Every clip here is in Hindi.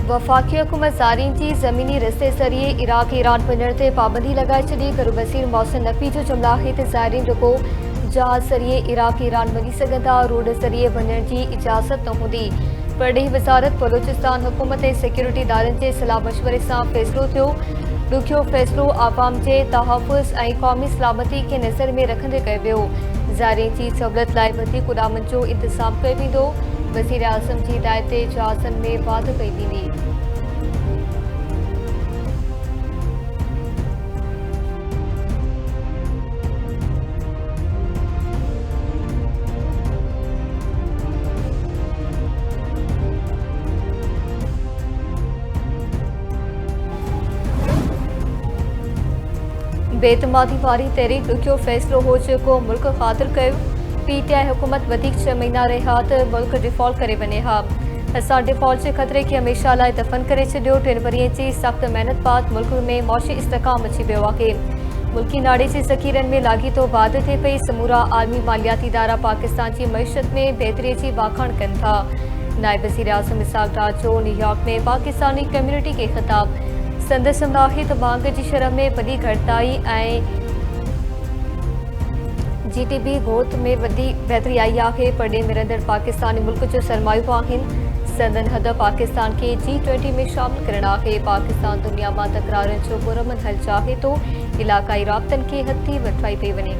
वफाकी हुकूमत ज़ारीन जी ज़मीनी रस्ते ज़रिए इराक ईरान वञण ते पाबंदी लगाए छॾी। घरू वज़ीर मौसम नक़वी जो जुमिला आहे त ज़ारीन रुगो जहाज़ ज़रिए इराक ईरान वञी सघंदा, रोड ज़रिए वञण जी इजाज़त न हूंदी। परॾेही वज़ारत बलोचिस्तान हुकूमत ऐं सिक्योरिटी इदारनि जे सलाह मशवरे सां फ़ैसिलो थियो। ॾुखियो फ़ैसिलो आवाम जे तहफ़ुज़ ऐं क़ौमी सलामती खे नज़र में रखंदे कयो वियो। ज़ारीन जी सहूलियत लाइ वधीक उॾामनि जो इंतज़ाम कयो वेंदो। वज़ीर आज़म जी हिदायत ते जहाज़नि में वाध कई वेंदी। बेतमादी वारी तहरीक ॾुखियो फ़ैसिलो हो जेको मुल्क ख़ातिर कयो। PTI हुकूमत वधीक 6 महीना रहिया त मुल्क डिफ़ॉल्ट करे वञे हा। असां डिफ़ॉल्ट जे ख़तरे खे हमेशा लाइ दफ़न करे छॾियो। 3 वरीअ जी सख़्त महिनत बाद मुल्क में मौशी इस्तेकाम अची वियो आहे। मुल्की नाड़े जे ज़ख़ीरनि में लाॻीतो वाध थिए पई। समूरा आलमी मालियाती इदारा पाकिस्तान जी मईशत में बहितरीअ जी वाखाण कनि था। नायब वज़ीर आज़म इसहाक़ डार जो न्यूयॉर्क में पाकिस्तानी कम्यूनिटी खे ख़िताब। संदसि चवंदा आहे त मांग जी शरह में वॾी घटिताई ऐं GDP ग्रोथ में वॾी बहितरी आई आहे। परॾे में रहंदड़ पाकिस्तानी मुल्क जो सरमायो आहिनि। संदन हद पाकिस्तान खे G20 में शामिल करणु आहे। पाकिस्तान दुनिया मां तकरारनि जो पुरअमन हल चाहे थो। इलाक़ाई राब्तनि खे हथी वठाई पई वञे।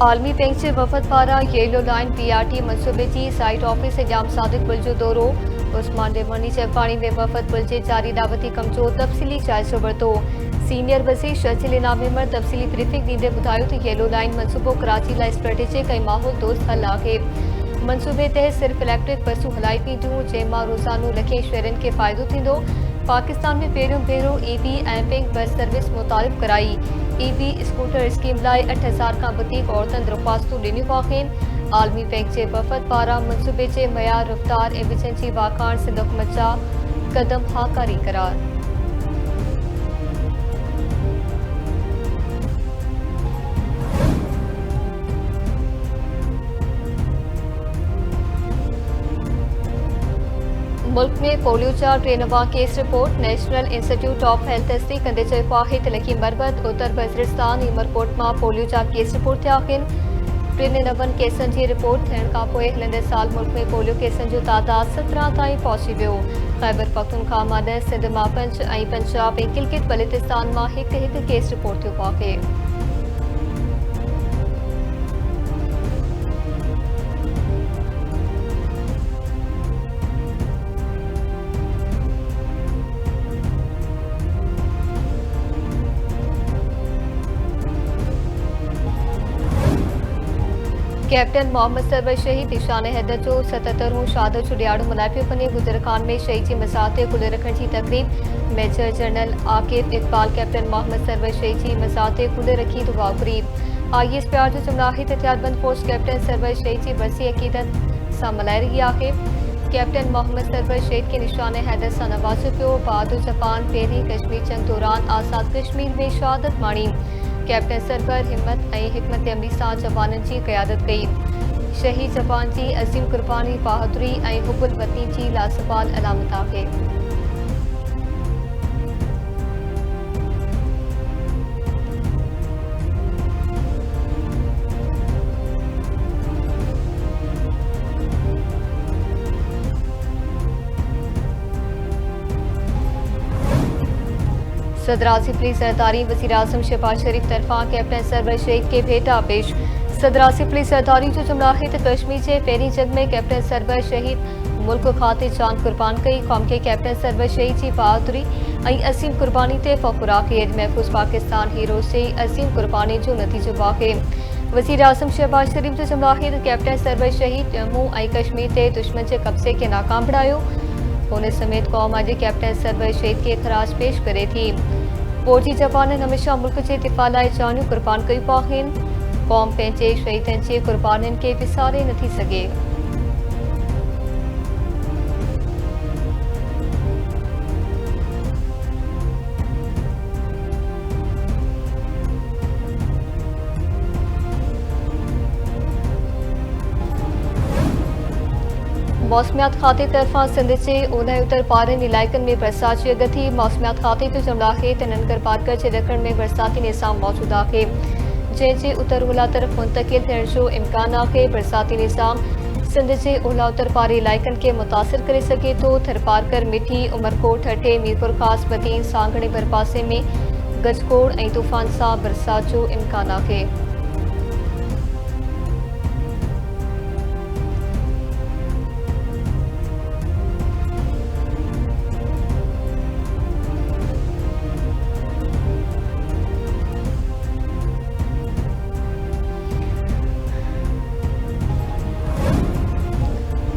आलमी बैंक जे वफ़द पारां येलो लाइन PRT मनसूबे जी साइट ऑफिस जाम सादिक पुल जो दौरो। उस्मान डेमोनी चेपाणी में वफ़द पुल जे जारी दावती कम जो तफ़सीली जाइज़ो वरितो। सीनियर वज़ीर शर्जिल इनाम अहमद तफ़सीली ब्रीफिंग ॾींदे ॿुधायो त येलो लाइन मनसूबो कराची लाइ स्ट्रेटेजिक ऐं माहौल दोस्त हल आहे। मनसूबे तहत सिर्फ़ इलेक्ट्रिक बसूं हलाई वेंदियूं, जंहिं मां रोज़ानो लखे शहरनि खे फ़ाइदो थींदो। पाकिस्तान में पहिरियों भेरो EV ऐं पिंक बस सर्विस मुतारिफ़ कराई। EV स्कूटर स्कीम लाइ 8000 खां वधीक औरतुनि दरख़्वास्तूं ॾिनियूं आहिनि। आलमी बैंक जे वफ़द पारां मनसूबे जे मयार रफ़्तार ऐं विचनि जी वाखाण सिंध हुकूमत जा क़दम हाकारी करार। मुल्क में पोलियो जा 3 नवां case report. National institute of health तस्दीक कंदे चयो आहे त लखी मरबत उत्तर वज़ीरिस्तान ऐं उमरकोट मां पोलियो जा केस रिपोर्ट थिया आहिनि। 3 नवनि केसनि जी रिपोर्ट थियण खां पोइ हलंदे साल मुल्क में पोलियो केसनि जो तादाद 17 ताईं पहुची वियो। ख़ैबर पख्तूनख्वा मां 10, सिंध मां 5 ऐं पंजाब ऐं गिलगित बल्तिस्तान मां हिकु केस रिपोर्ट थियो आहे। कैप्टन मोहम्मद सरवर शहीद निशान हैदर जो 77हों शहादत जो ॾियारो मल्हाए पियो वञे। गुजर खान में शहीद जी मज़ार ते गुल रखण जी तक़रीब। Major general Aqib Iqbal captain Mohammad Sarwar शहीद जी मज़ार ते गुल रखी दुआ घुरी। IAS प्यार जो जुमिला आहे त हथियारबंद फ़ौज कैप्टन सरवर शहीद जी बरसी अक़ीदत सां मल्हाए रही आहे। कैप्टन मोहम्मद सरवर शहीद खे निशान हैदर सां नवाज़ियो पियो। बहादुर जवान पहिरीं कश्मीर जंग दौरान आज़ाद कश्मीर में शहादत माणी। कैप्टन सरवर हिम्मत ऐं हिकमत अमली सां जवाननि जी क़यादत कई। शहीद जवान जी अज़ीम कुर्बानी बहादुरी ऐं हुबुल वतनी जी लाज़वाल अलामत आहे। सदर आसिफ अली ज़रदारी वज़ीर आज़म शहबाज शरीफ तरफ़ां कैप्टन सरवर शहीद के भेटा पेश। सदर आसिफ अली ज़रदारी जो जुमिला आहे त कश्मीर जे पहिरीं जंग में कैप्टन सरवर शहीद मुल्क ख़ातिर जान कुर्बान कई। क़ौम खे कैप्टन सरवर शहीद जी बहादुरी ऐं अज़ीम कुर्बानी ते फ़ख़ुर आहे। अॼु महफ़ूज़ पाकिस्तान हीरोज़ जे अज़ीम कुर्बानी जो नतीजो आहे। वज़ीर आज़म शहबाज शरीफ जो जुमिला आहे त कैप्टन सरवर शहीद जम्मू ऐं कश्मीर ते दुश्मन जे कब्ज़े खे नाकाम बणायो। हुन समेत क़ौम अॼु कैप्टन सरवर शहीद खे ख़राज पेश करे थी। फौजी जवाननि हमेशह मुल्क जे दिफ़ा लाइ जानियूं क़ुर्बान कयूं आहिनि। क़ौम पंहिंजे शहीदनि जे क़ुर्बानीनि खे विसारे नथी सघे। मौसमियात खाते तरफां सिंध जे ओलह उत्तर पारनि इलाइक़नि में बरसात जी अॻथी। मौसमियात खाते जो चवणु आहे त नंगर पार्कर जे ॾखण में बरसाती निज़ाम मौजूदु आहे, जंहिंजे उत्तर ओलह तरफ़ मुंतक़िल थियण जो इम्कान आहे। बरसाती निज़ाम सिंध जे ओलह उत्तर पारे इलाइक़नि खे मुतासिर करे सघे थो। थरपारकर, मिठी, उमरकोट, ठठे, मीरपुर ख़ास, बदीन, सांगणे भरपासे में गजगोड़ ऐं तूफ़ान सां बरसात जो इम्कान आहे।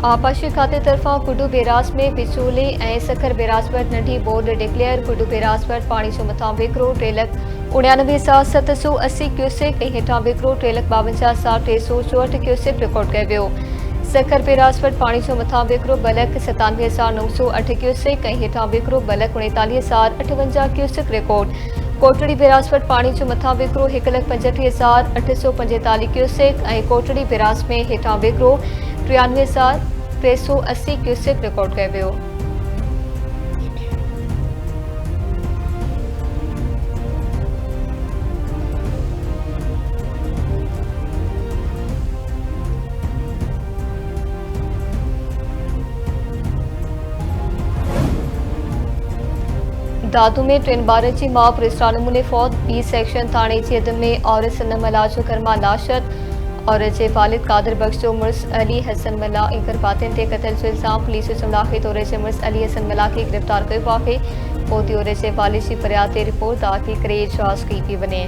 आबपाशी खाते तरफां कुडू बैराज में बिचोले ऐं सखर बैराज वटि नंढी बोर्ड डिक्लेयर। कुडू बैराज वटि पाणी जो मथां विकिरो 3,99,780 क्यूसेक ऐं हेठां विकिरो 3,52,364 क्यूसेक रिकॉर्ड कयो वियो। सखर बैराज वटि पाणी जो मथां विकिरो 2,97,908 क्यूसेक ऐं हेठां विकिरो 2,49,058 क्यूसेक रिकॉर्ड। कोटड़ी बैराज वटि पाणी जो मथां विकिरो 1,35,845 क्यूसेक ऐं कोटड़ी बैराज में हेठां विकिरो 93,380 क्यूसेक रिकॉर्ड कयो वियो। दादू में 3 ॿारनि जी माउ पुलिसरा नमूने फौत। बी सेक्शन थाणे जी हद में औरत सनम मल्ला जो कर्मा लाशत। औरत जे वालिद कादिर बख्श जो मुड़ुस अली हसन मल्ला इंकरबातिन ते क़त्ल जो इल्ज़ाम। पुलिस जो चवणु आहे त औरत जे मुड़ुस अली हसन मल्ला खे गिरफ़्तार कयो आहे। पोइ औरत जे वालिद जी फरियाद ते रिपोर्ट दाख़िल करे जांच कई पई वञे।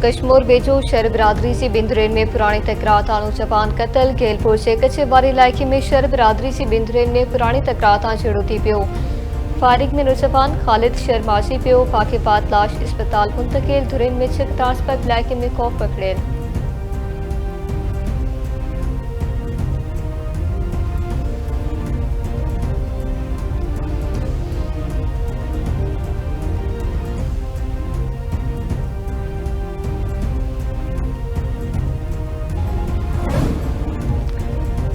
कश्मीर बेजो शहर बिरादरी जी बिंदुरनि में पुराणी तकरार तां नौजवान क़त्ल। गेलपुर जे कच्चे वारे इलाइक़े में शहर बिरादरी जी बिंदुरनि में पुराणी तकरार तां झेड़ो थी पियो। फारिग में नौजवान ख़ालिद शहर मारिजी पियो। वाक़े बाद लाश अस्पताल मुंतक़िल। धुरिन में छिक ट्रांसपोर्ट इलाइक़े में खौफ़ पकड़ियल।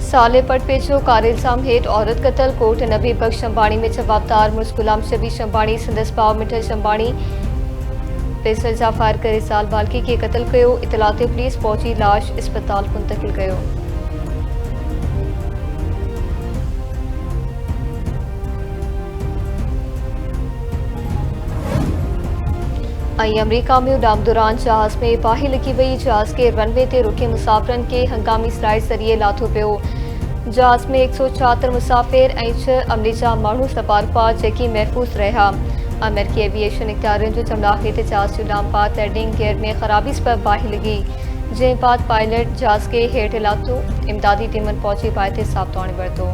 साले पट पेचो कार इल्ज़ाम हेठ औरत क़त्ल। कोर्ट नबी बख्श शंबाणी में जवाबदार। मुड़ुस गुलाम शबी शंबाणी संदसि भाउ मिठल शंबाणी पिस्तल जा फायर करे साल बालकी खे क़त्ल कयो। इतला ते पुलिस पहुची लाश अस्पताल मुंतक़िल कयो। अमेरिका में उड़ाम दौरान जहाज़ में बाहि लगी वई। जहाज़ के रनवे ते रुके मुसाफ़िरनि खे हंगामी स्लाइड ज़रिए लाथो पियो। जहाज़ में 176 मुसाफ़िर ऐं 6 अमले जा माण्हू सवार हुआ जेकी महफ़ूज़ रहिया। अमेरिकी एविएशन इख़्तियारनि जो चवणु आहे त जहाज़ जो उॾाम पार लैंडिंग गियर में ख़राबी सबबि बाहि लॻी, जंहिं बाद पायलट जहाज़ खे हेठि लाथो। इमदादी टीमनि पहुची बाहि ते साबितो आणे वरितो।